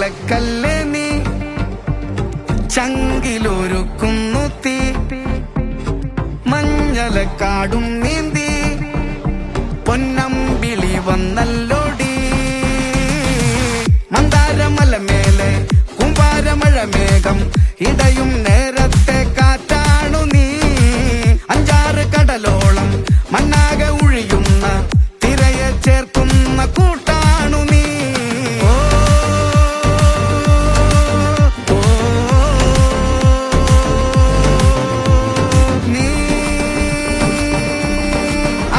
ചങ്ങലക്കല്ലേ നീ ചങ്കിലൊരുക്കുന്നു തീ മഞ്ഞലക്കാടും നീന്തി പൊന്നമ്പിളി വന്നല്ലോടി മന്ദാരമല മേലെ കുമ്പാരമഴ മേഘം ഇടയും നേരത്തെ കാറ്റാണു നീ അഞ്ചാറ് കടലോളം മണ്ണാകെ ഒഴിയുന്ന തിരയെ ചേർക്കുന്ന കൂട്ടാണു നീ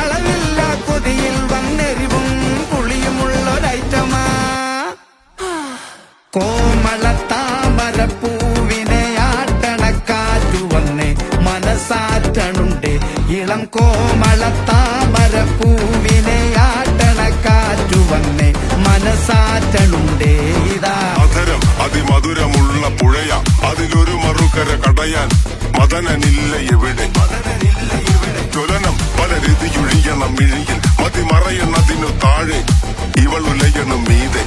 അളവില്ല കൊതിയിൽ വന്നെരിവും പുളിയുമുള്ളൊരൈറ്റമാ കോമള താമരപ്പൂവിനെ ആട്ടണക്കാറ്റു വന്നേ മനസാറ്റണുണ്ട് ഇളം കോമള താമരപ്പൂവിനെ ആട്ടണക്കാറ്റു വന്നേ മനസാറ്റണുണ്ടേ ഇതാ അധരം അതിമധുരമുള്ള പുഴയ അതിലൊരു മറുകര കടയാൻ മദനനില്ല എവിടെ ജ്വലനം പല രീതിയൊഴിയണം മിഴിയിൽ മതിമറയണതിനു താഴെ ഇവൾ ഉലയണം മീതെ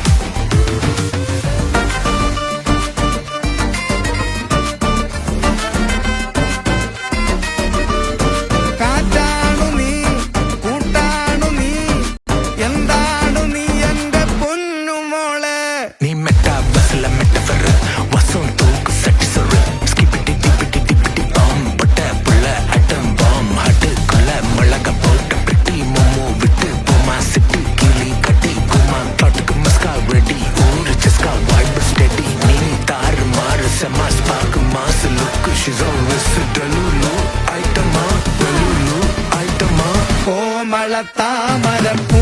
കാറ്റാണു നീ കൂട്ടാണു നീ എന്താണു നീ എന്റെ പൊന്നുമോളെ നീ മെറ്റാബസില മെറ്റഫറ വസം തൂക്ക് സെക്സറ സ്കിപ്പിട്ടി ടിപ്പിട്ടി ടിപ്പിട്ടി ബോം പൊട്ട പുള്ള അട്ടം ബോം ഹട്ട് കൊല മുളക പോട്ട പെട്ടി മോമോ വിട്ട് പോമാ സിട്ടി കിളി കട്ടി കുമാ ടോട്ടുക്ക് മസ്കാ റെഡി ഊര് ചെസ്കാ വൈബ് സ്റ്റഡി നീ താറ് മാറ് സെമാ spark mass look she's always delulu ഐറ്റമാ ഡലുലു ഐറ്റമാ കോമള താമരപ്പൂ